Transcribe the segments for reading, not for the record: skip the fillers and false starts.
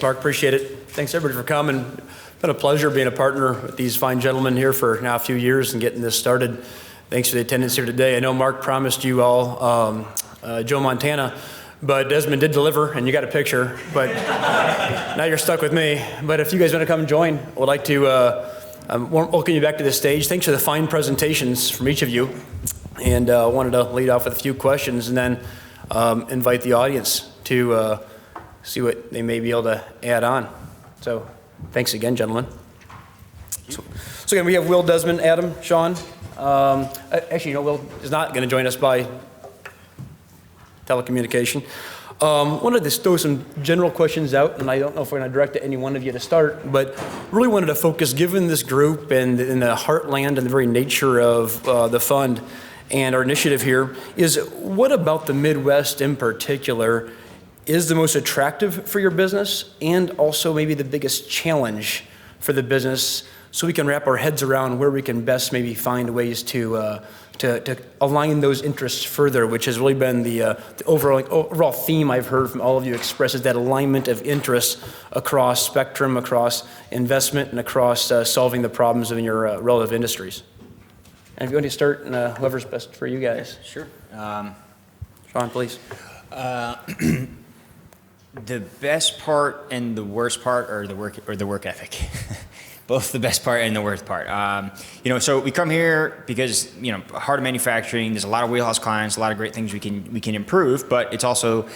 Mark. Appreciate it. Thanks, everybody, for coming. It's been a pleasure being a partner with these fine gentlemen here for now a few years and getting this started. Thanks for the attendance here today. I know Mark promised you all Joe Montana, but Desmond did deliver, and you got a picture. But now you're stuck with me. But if you guys want to come and join, I would like to welcome you back to the stage. Thanks for the fine presentations from each of you. And wanted to lead off with a few questions and then invite the audience to see what they may be able to add on. So thanks again, gentlemen. So again, we have Will, Desmond, Adam, Sean. Actually, Will is not going to join us by telecommunication. Wanted to throw some general questions out, and I don't know if we're going to direct to any one of you to start, but really wanted to focus, given this group and in the heartland and the very nature of the fund and our initiative here, is what about the Midwest in particular is the most attractive for your business and also maybe the biggest challenge for the business, so we can wrap our heads around where we can best maybe find ways to align those interests further, which has really been the overall theme I've heard from all of you express, is that alignment of interests across spectrum, across investment, and across solving the problems in your relative industries. And if you want to start, whoever's best for you guys. Sure. Sean, please. The best part and the worst part are the work ethic. Both the best part and the worst part. So we come here because, heart of manufacturing, there's a lot of wheelhouse clients, a lot of great things we can improve, but it's also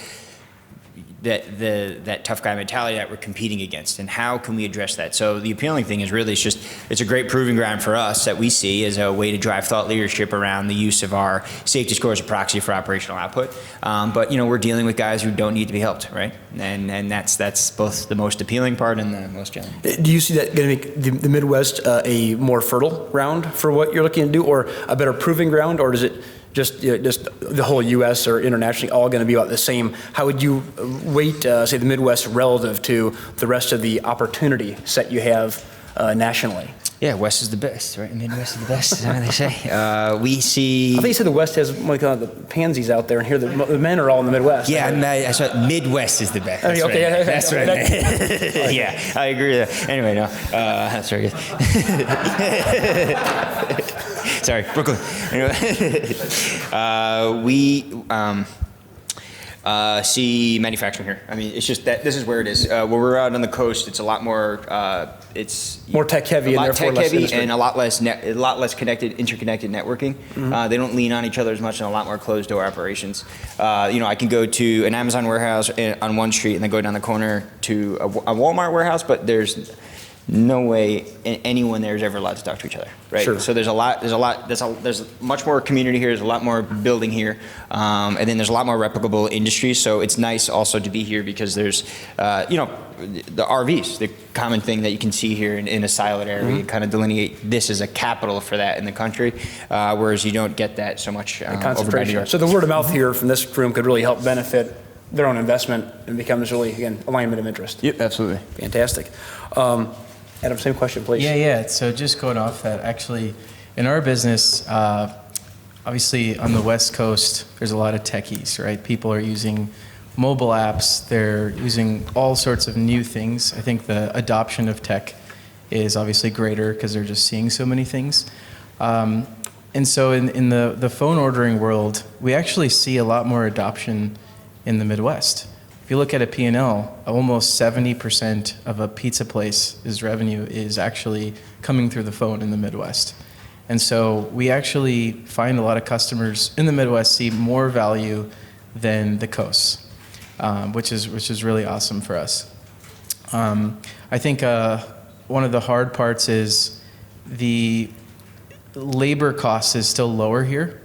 that tough guy mentality that we're competing against, and how can we address that? So the appealing thing is really it's a great proving ground for us that we see as a way to drive thought leadership around the use of our safety score as a proxy for operational output. But we're dealing with guys who don't need to be helped, right? And that's both the most appealing part and the most challenging. Do you see that going to make the Midwest a more fertile ground for what you're looking to do, or a better proving ground, or does it just the whole U.S. or internationally all going to be about the same? How would you weight, say, the Midwest relative to the rest of the opportunity set you have nationally? Yeah, West is the best, right? Midwest is the best, is that what they say? We see... I think you said the West has like the pansies out there, and here the men are all in the Midwest. Yeah, I saw Midwest is the best. That's okay, right. Yeah, that's right. Yeah, I agree with that. Anyway, no, that's very good. Sorry, Brooklyn. We see manufacturing here. I mean, it's just that this is where it is. Where we're out on the coast, it's a lot more. It's more tech heavy, and therefore less industry. And a lot less interconnected networking. Mm-hmm. They don't lean on each other as much, and a lot more closed door operations. I can go to an Amazon warehouse on one street and then go down the corner to a Walmart warehouse, but there's no way anyone there is ever allowed to talk to each other, right? Sure. So there's much more community here. There's a lot more building here, and then there's a lot more replicable industries. So it's nice also to be here because there's, the RVs, the common thing that you can see here in a siloed area. Mm-hmm. We kind of delineate this as a capital for that in the country, whereas you don't get that so much over by New York. So the word of mouth here from this room could really help benefit their own investment and becomes really, again, alignment of interest. Yep, absolutely. Fantastic. Adam, same question, please. Yeah. So just going off that, actually, in our business, obviously on the West Coast, there's a lot of techies, right? People are using mobile apps. They're using all sorts of new things. I think the adoption of tech is obviously greater because they're just seeing so many things. And so in the phone ordering world, we actually see a lot more adoption in the Midwest. If you look at a P&L, almost 70% of a pizza place's revenue is actually coming through the phone in the Midwest. And so we actually find a lot of customers in the Midwest see more value than the coasts, which is really awesome for us. I think one of the hard parts is the labor cost is still lower here.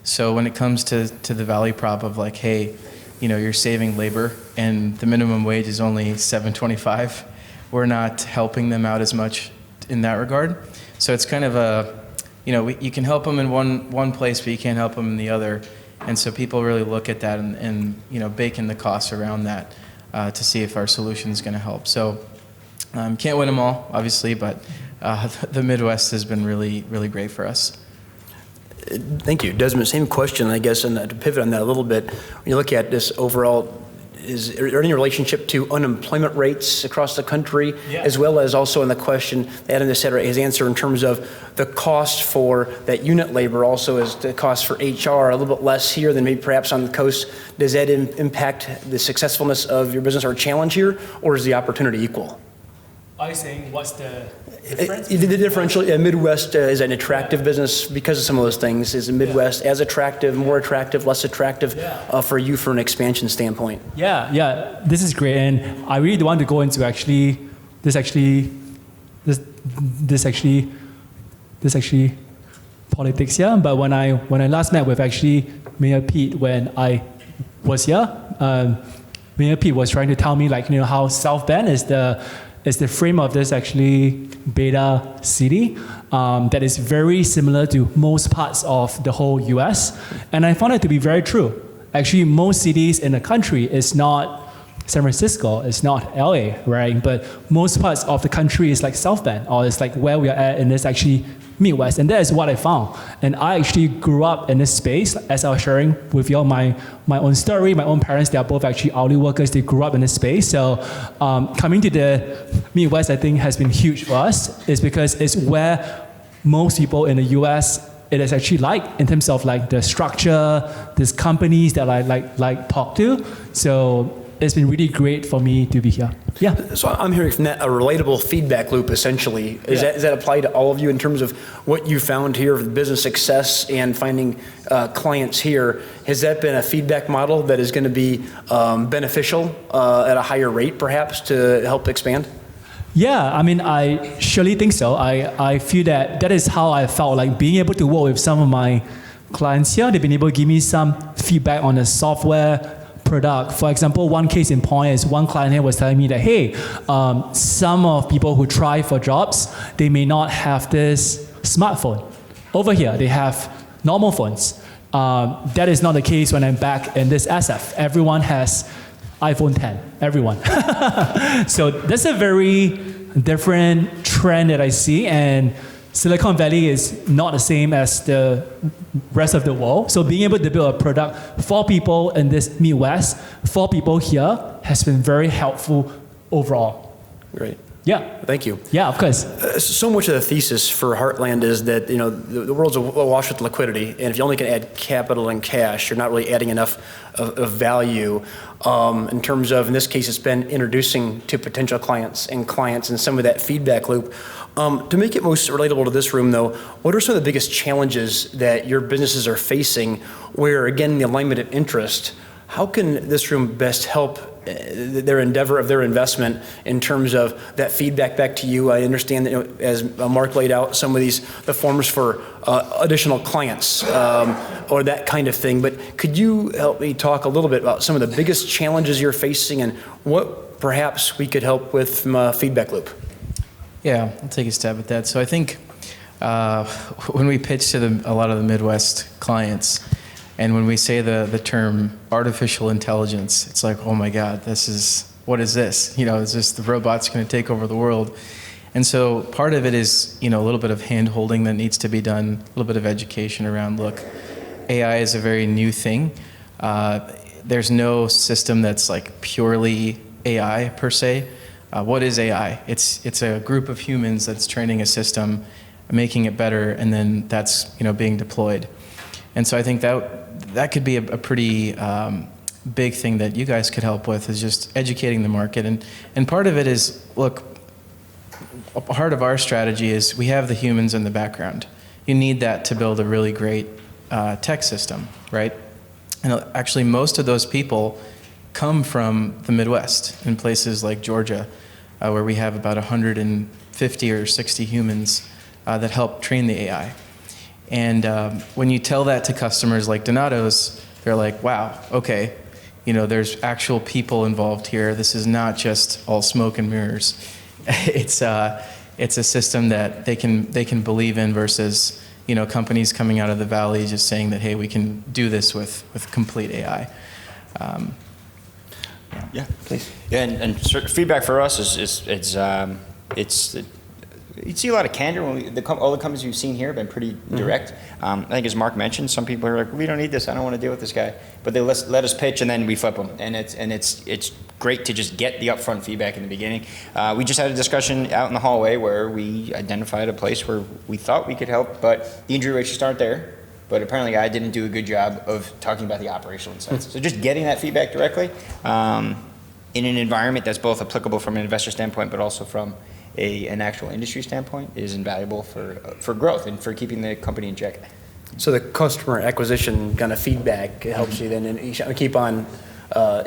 So when it comes to the value prop of like, hey, you're saving labor and the minimum wage is only $7.25. We're not helping them out as much in that regard. So it's kind of you can help them in one place, but you can't help them in the other. And so people really look at that and bake in the costs around that to see if our solution is going to help. So can't win them all, obviously, but the Midwest has been really, really great for us. Thank you. Desmond, same question, I guess, and to pivot on that a little bit, when you look at this overall is there any relationship to unemployment rates across the country, as well as also in the question Adam just said, right, his answer in terms of the cost for that unit labor also is the cost for HR a little bit less here than maybe perhaps on the coast. Does that impact the successfulness of your business or challenge here, or is the opportunity equal? Are you saying what's the difference? The differential, Midwest is an attractive business because of some of those things. Is the Midwest as attractive, more attractive, less attractive for you from an expansion standpoint? Yeah, this is great, and I really don't want to go into this politics here. But when I last met with actually Mayor Pete when I was here, Mayor Pete was trying to tell me how South Bend is the frame of this actually beta city that is very similar to most parts of the whole US. And I found it to be very true. Actually, most cities in the country is not San Francisco, it's not LA, right? But most parts of the country is like South Bend, or it's like where we are at in this actually Midwest. And that is what I found. And I actually grew up in this space, as I was sharing with you all my own story. My own parents, they are both actually hourly workers. They grew up in this space. So coming to the Midwest, I think, has been huge for us, is because it's where most people in the US, it is actually like, in terms of like the structure, these companies that I like talk to. So it's been really great for me to be here. Yeah. So I'm hearing from that a relatable feedback loop, essentially. Does that apply to all of you in terms of what you found here of business success and finding clients here? Has that been a feedback model that is going to be beneficial at a higher rate, perhaps, to help expand? Yeah, I mean, I surely think so. I feel that is how I felt, like being able to work with some of my clients here. They've been able to give me some feedback on the software product. For example, one case in point is one client here was telling me that, hey, some of people who try for jobs, they may not have this smartphone. Over here, they have normal phones. That is not the case when I'm back in this SF. Everyone has iPhone 10, everyone. So that's a very different trend that I see, and Silicon Valley is not the same as the rest of the world. So being able to build a product for people in this Midwest, for people here, has been very helpful overall. Great. Yeah. Thank you. Yeah, of course. So much of the thesis for Heartland is that the world's awash with liquidity, and if you only can add capital and cash, you're not really adding enough of value. In terms of, in this case, it's been introducing to potential clients and some of that feedback loop. To make it most relatable to this room, though, what are some of the biggest challenges that your businesses are facing where, again, the alignment of interest, how can this room best help their endeavor of their investment in terms of that feedback back to you? I understand that, as Mark laid out, some of the forms for additional clients or that kind of thing. But could you help me talk a little bit about some of the biggest challenges you're facing and what perhaps we could help with from a feedback loop? Yeah, I'll take a stab at that. So I think when we pitch to a lot of the Midwest clients, and when we say the term artificial intelligence, it's like, oh my God, what is this? Is this the robots going to take over the world? And so part of it is, a little bit of hand-holding that needs to be done, a little bit of education around, look, AI is a very new thing. There's no system that's like purely AI per se. What is AI? It's a group of humans that's training a system, making it better, and then that's being deployed. And so I think that could be a pretty big thing that you guys could help with, is just educating the market. And part of it is, look, a part of our strategy is we have the humans in the background. You need that to build a really great tech system, right? And actually most of those people come from the Midwest, in places like Georgia, where we have about 150 or 60 humans that help train the AI. And when you tell that to customers like Donato's, they're like, wow, okay, there's actual people involved here. This is not just all smoke and mirrors. It's a system that they can believe in versus companies coming out of the valley just saying that, hey, we can do this with complete AI. Yeah, please. Yeah, and feedback for us is you see a lot of candor. When all the companies we've seen here have been pretty direct. I think as Mark mentioned, some people are like, we don't need this. I don't want to deal with this guy. But they let us pitch, and then we flip them. And it's great to just get the upfront feedback in the beginning. We just had a discussion out in the hallway where we identified a place where we thought we could help, but the injury rates just aren't there. But apparently I didn't do a good job of talking about the operational insights. So just getting that feedback directly in an environment that's both applicable from an investor standpoint, but also from an actual industry standpoint is invaluable for growth and for keeping the company in check. So the customer acquisition kind of feedback helps you then and you keep on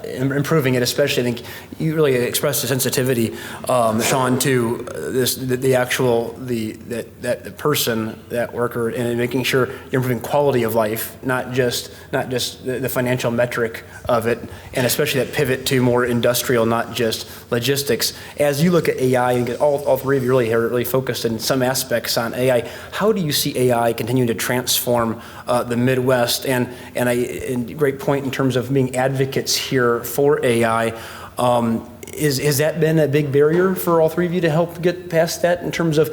improving it, especially. I think you really expressed the sensitivity, Sean, to the person, that worker, and making sure you're improving quality of life, not just the financial metric of it, and especially that pivot to more industrial, not just logistics. As you look at AI, and all three of you really are really focused in some aspects on AI. How do you see AI continuing to transform the Midwest? And great point in terms of being advocates here for AI. Has that been a big barrier for all three of you to help get past that in terms of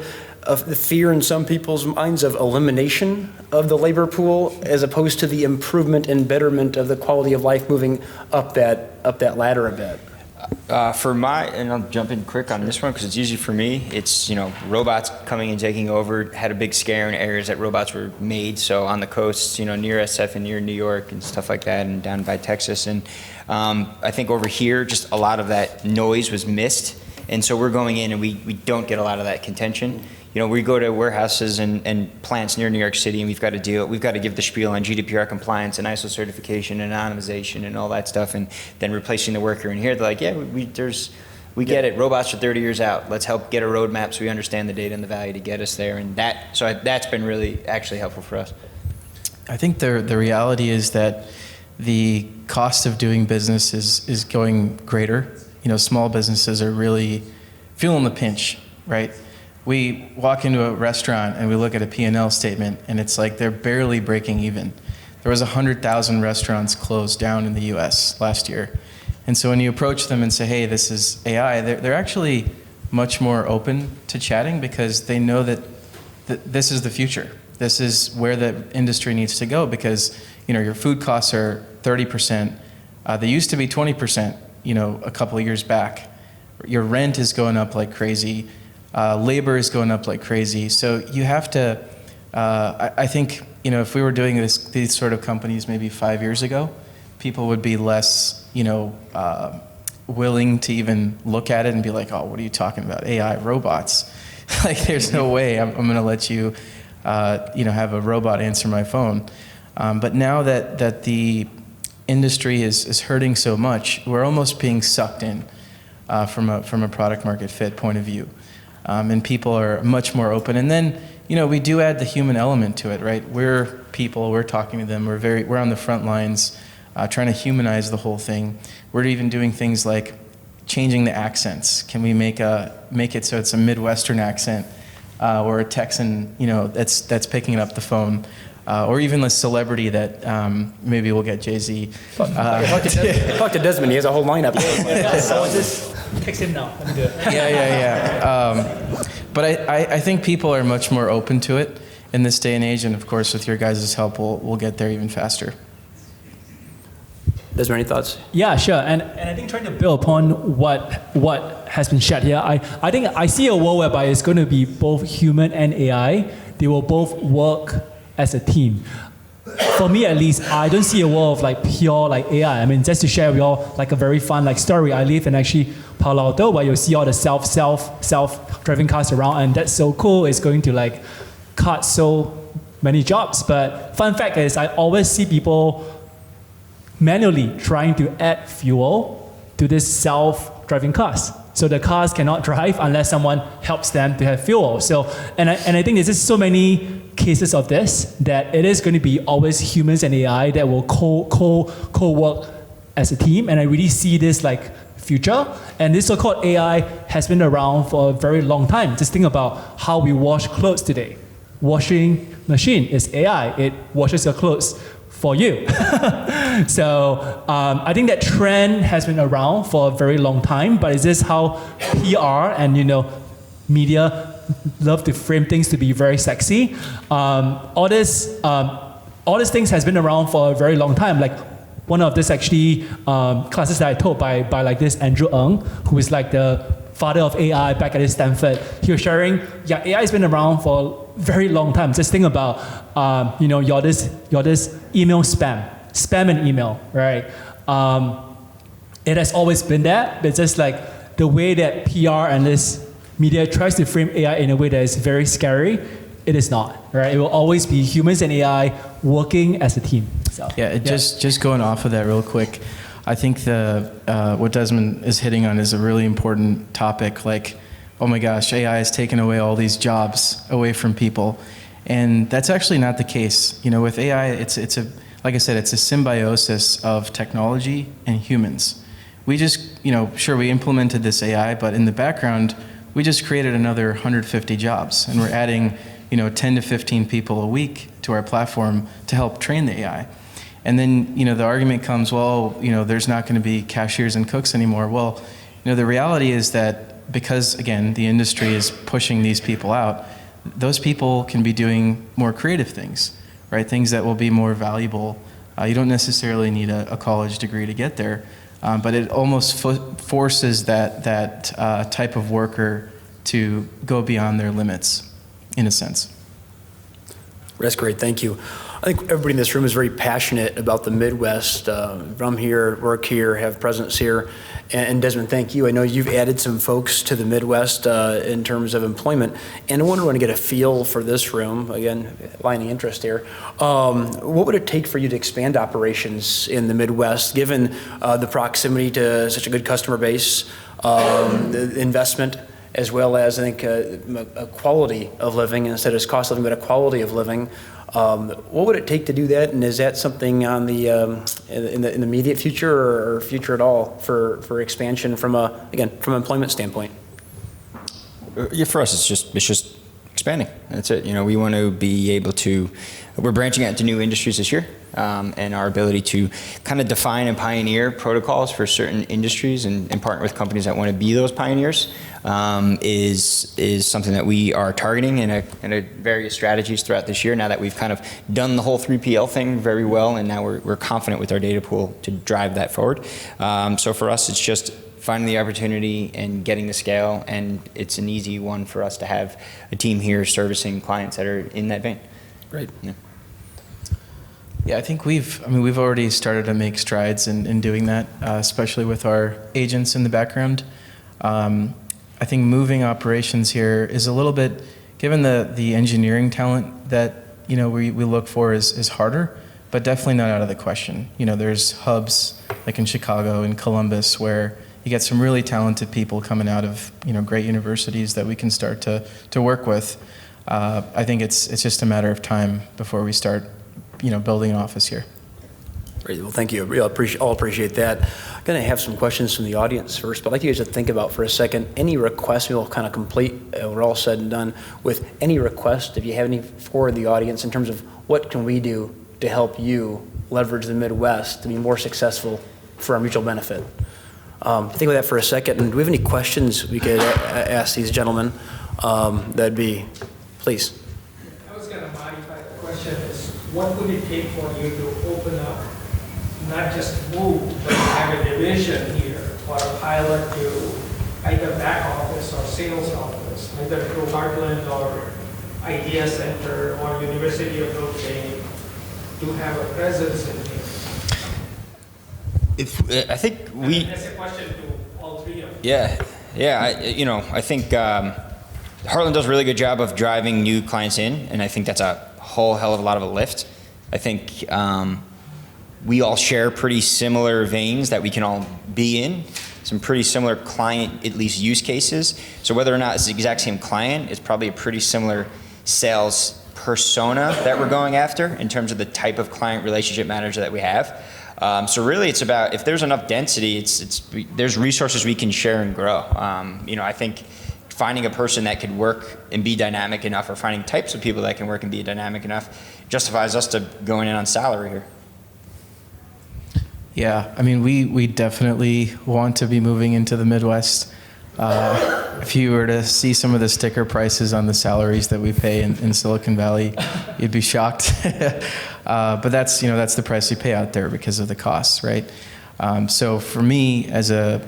the fear in some people's minds of elimination of the labor pool as opposed to the improvement and betterment of the quality of life moving up that ladder a bit? And I'll jump in quick on this one because it's easy for me. It's, robots coming and taking over. Had a big scare in areas that robots were made. So on the coasts, near SF and near New York and stuff like that, and down by Texas. And I think over here, just a lot of that noise was missed. And so we're going in and we don't get a lot of that contention. We go to warehouses and plants near New York City, and we've got to give the spiel on GDPR compliance and ISO certification and anonymization and all that stuff, and then replacing the worker in here. They're like, yeah, we get it. Robots are 30 years out. Let's help get a roadmap so we understand the data and the value to get us there. And that's been really actually helpful for us. I think the reality is that the cost of doing business is going greater. Small businesses are really feeling the pinch, right? We walk into a restaurant and we look at a P&L statement and it's like they're barely breaking even. There was 100,000 restaurants closed down in the US last year. And so when you approach them and say, hey, this is AI, they're actually much more open to chatting because they know that this is the future. This is where the industry needs to go because, your food costs are 30%. They used to be 20%, a couple of years back. Your rent is going up like crazy. Labor is going up like crazy. So you have to, I think, if we were doing these sort of companies maybe 5 years ago, people would be less, willing to even look at it and be like, oh, what are you talking about? AI, robots. Like, there's no way I'm going to let you, have a robot answer my phone. But now that the industry is hurting so much, we're almost being sucked in from a product market fit point of view. And people are much more open. And then, we do add the human element to it, right? We're people, we're talking to them, we're on the front lines, trying to humanize the whole thing. We're even doing things like changing the accents. Can we make it so it's a Midwestern accent, or a Texan, that's picking up the phone, or even a celebrity that maybe we'll get Jay-Z. Talk to Desmond, he has a whole lineup. Text him now. Let me do it. Yeah. But I think people are much more open to it in this day and age, and of course, with your guys' help, we'll get there even faster. Desmond, any thoughts? Yeah, sure. And I think trying to build upon what has been shared here, I think I see a world whereby it's going to be both human and AI. They will both work as a team. For me, at least, I don't see a world of pure AI. I mean, just to share with you all a very fun story. I live in actually Palo Alto, where you'll see all the self-driving cars around, and that's so cool. It's going to cut so many jobs. But fun fact is, I always see people manually trying to add fuel to this self-driving cars. So the cars cannot drive unless someone helps them to have fuel. So, and I think there's just so many cases of this that it is going to be always humans and AI that will co-work as a team. And I really see this future. And this so-called AI has been around for a very long time. Just think about how we wash clothes today. Washing machine is AI. It washes your clothes for you. So I think that trend has been around for a very long time, but is this how PR and media love to frame things to be very sexy. All these things has been around for a very long time. Like one of this actually classes that I taught by like this Andrew Ng, who is like the father of AI back at Stanford. He was sharing, yeah, AI has been around for a very long time. Just think about, your this email spam and email, right? It has always been there, but just like the way that PR and this media tries to frame AI in a way that is very scary, it is not, right? It will always be humans and AI working as a team. So, just going off of that real quick, I think what Desmond is hitting on is a really important topic. Like, oh my gosh, AI has taken away all these jobs away from people, and that's actually not the case. With AI, it's like I said, it's a symbiosis of technology and humans. We just, sure, we implemented this AI, but in the background, we just created another 150 jobs, and we're adding 10 to 15 people a week to our platform to help train the AI. And then, the argument comes, well, there's not going to be cashiers and cooks anymore. Well, the reality is that because, again, the industry is pushing these people out, those people can be doing more creative things, right? Things that will be more valuable. You don't necessarily need a college degree to get there, but it almost forces that type of worker to go beyond their limits, in a sense. That's great, thank you. I think everybody in this room is very passionate about the Midwest. From here, work here, have presence here. And Desmond, thank you. I know you've added some folks to the Midwest in terms of employment. And I want to get a feel for this room, again, lining interest here. What would it take for you to expand operations in the Midwest, given the proximity to such a good customer base, the investment, as well as, I think, a quality of living, instead of cost of living, but a quality of living? What would it take to do that, and is that something on the in the immediate future or future at all for expansion from an employment standpoint? Yeah, for us, it's just expanding. That's it. We want to be able to. We're branching out into new industries this year, and our ability to kind of define and pioneer protocols for certain industries and partner with companies that want to be those pioneers is something that we are targeting in various strategies throughout this year. Now that we've kind of done the whole 3PL thing very well, and now we're confident with our data pool to drive that forward. So for us, it's just finding the opportunity and getting the scale, and it's an easy one for us to have a team here servicing clients that are in that vein. Great. Yeah. Yeah, I think we've already started to make strides in doing that, especially with our agents in the background. I think moving operations here is a little bit, given the engineering talent that we look for is harder, but definitely not out of the question. There's hubs like in Chicago and Columbus where you get some really talented people coming out of great universities that we can start to work with. I think it's just a matter of time before we start building an office here. Great. Well, thank you. We all appreciate that. I'm going to have some questions from the audience first, but I'd like you guys to think about for a second any requests. We'll kind of complete, we're all said and done, with any request, if you have any for the audience, in terms of what can we do to help you leverage the Midwest to be more successful for our mutual benefit. Think about that for a second. And do we have any questions we could ask these gentlemen? That'd be, please. I was going to modify the question is, what would it take for you to open up, not just move, but have a division here or a pilot to either back office or sales office, either through Heartland or Idea Center or University of Notre Dame, to have a presence in here? I think we. That's a question to all three of you. Yeah. I think Heartland does a really good job of driving new clients in, and I think that's a whole hell of a lot of a lift. I think we all share pretty similar veins that we can all be in, some pretty similar client, at least use cases. So whether or not it's the exact same client, it's probably a pretty similar sales persona that we're going after in terms of the type of client relationship manager that we have. So really it's about, if there's enough density, there's resources we can share and grow. I think finding a person that could work and be dynamic enough, or finding types of people that can work and be dynamic enough, justifies us to going in on salary here. Yeah, we definitely want to be moving into the Midwest. If you were to see some of the sticker prices on the salaries that we pay in Silicon Valley, you'd be shocked. But that's the price we pay out there because of the costs, right? So for me, as a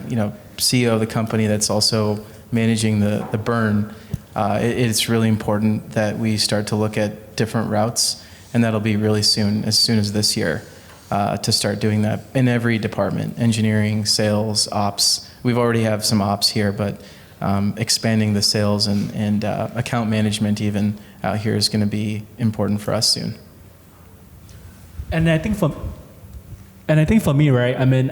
CEO of the company that's also managing the burn, it's really important that we start to look at different routes, and that'll be really soon as this year, to start doing that in every department: engineering, sales, ops. We've already have some ops here, but expanding the sales and account management even out here is going to be important for us soon. And I think for me, right? I mean,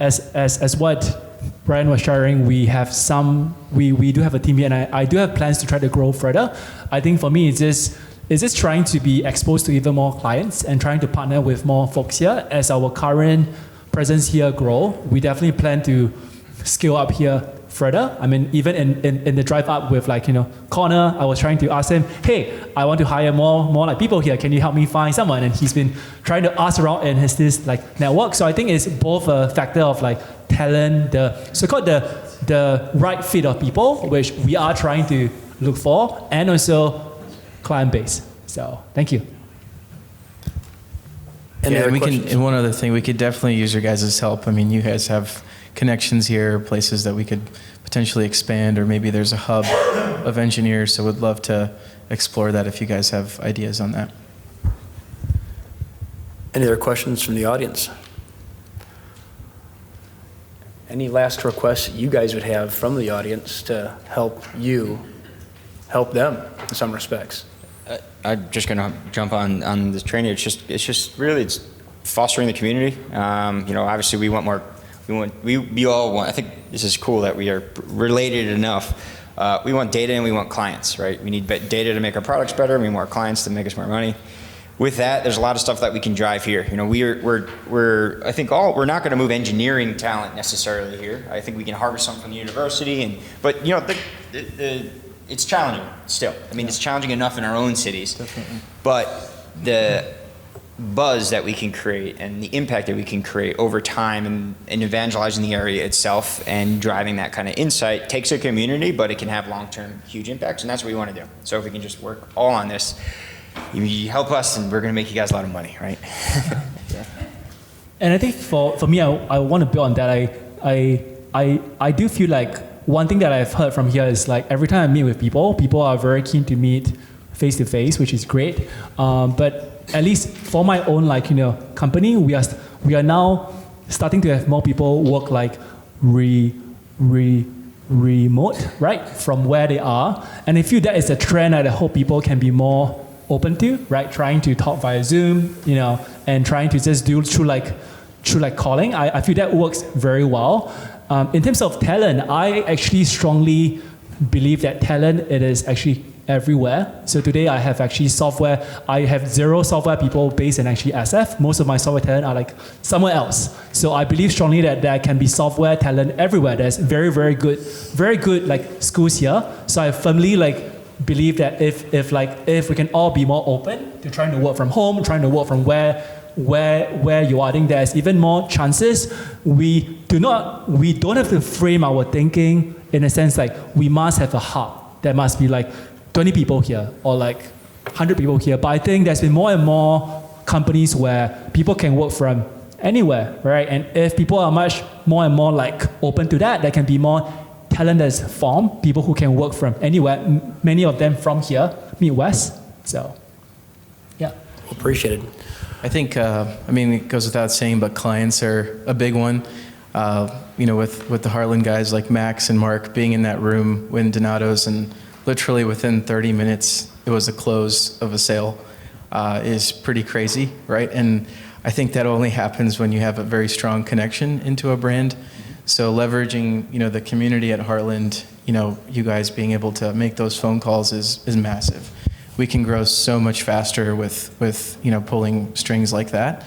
as what Brian was sharing, we do have a team here, and I do have plans to try to grow further. I think for me, it's just trying to be exposed to even more clients and trying to partner with more folks here. As our current presence here grow, we definitely plan to scale up here further. I mean, even in the drive up with Connor, I was trying to ask him, hey, I want to hire more like people here. Can you help me find someone? And he's been trying to ask around and has this network. So I think it's both a factor of talent, the so-called the right fit of people, which we are trying to look for, and also client base. So thank you. And one other thing, we could definitely use your guys' help. I mean, you guys have connections here, places that we could potentially expand, or maybe there's a hub of engineers, so we'd love to explore that if you guys have ideas on that. Any other questions from the audience? Any last requests you guys would have from the audience to help them in some respects? I'm just going to jump on this training. It's fostering the community. Obviously we want more. We all want. I think this is cool that we are related enough. We want data and we want clients, right? We need data to make our products better. We want more clients to make us more money. With that, there's a lot of stuff that we can drive here. I think we're not going to move engineering talent necessarily here. I think we can harvest some from the university, but it's challenging still. I mean, it's challenging enough in our own cities. Definitely. But the buzz that we can create and the impact that we can create over time and evangelizing the area itself and driving that kind of insight takes a community, but it can have long-term huge impacts, and that's what we want to do. So if we can just work all on this, you help us and we're going to make you guys a lot of money, right? Yeah. And I think for me, I want to build on that. I do feel like one thing that I've heard from here is every time I meet with people are very keen to meet face to face, which is great. But at least for my own company, we are now starting to have more people work remote, right, from where they are. And I feel that is a trend that I hope people can be more open to, right? Trying to talk via Zoom, and trying to just do through calling. I feel that works very well. In terms of talent, I actually strongly believe that talent, it is actually everywhere. So today I have actually software. I have 0 software people based in actually SF. Most of my software talent are somewhere else. So I believe strongly that there can be software talent everywhere. There's very, very good schools here. So I firmly believe that if we can all be more open to trying to work from home, trying to work from where you are, I think there's even more chances. We don't have to frame our thinking in a sense we must have a hub. There must be 20 people here or 100 people here. But I think there's been more and more companies where people can work from anywhere, right? And if people are much more and more open to that, there can be more talent that's formed, people who can work from anywhere, many of them from here, Midwest. So, yeah. Appreciate it. I think, it goes without saying, but clients are a big one. With the Heartland guys like Max and Mark being in that room when Donato's, and literally within 30 minutes, it was a close of a sale, is pretty crazy, right? And I think that only happens when you have a very strong connection into a brand. So leveraging, the community at Heartland, you guys being able to make those phone calls is massive. We can grow so much faster with pulling strings like that.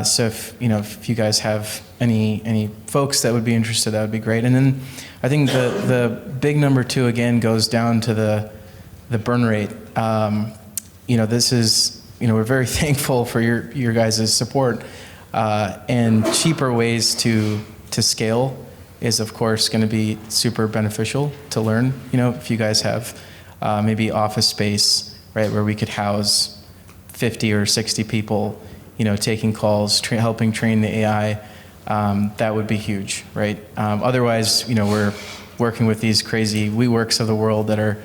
So if you guys have any folks that would be interested, that would be great. And then I think the big number 2 again goes down to the burn rate. This is we're very thankful for your guys' support, and cheaper ways to scale is of course going to be super beneficial to learn. If you guys have maybe office space, right, where we could house 50 or 60 people, taking calls, helping train the AI, that would be huge, right? Otherwise, we're working with these crazy WeWorks of the world that are,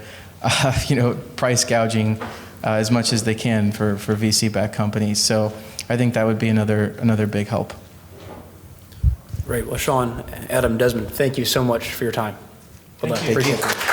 price gouging as much as they can for VC-backed companies. So I think that would be another big help. Great. Well, Sean, Adam, Desmond, thank you so much for your time. Thank you. Appreciate it.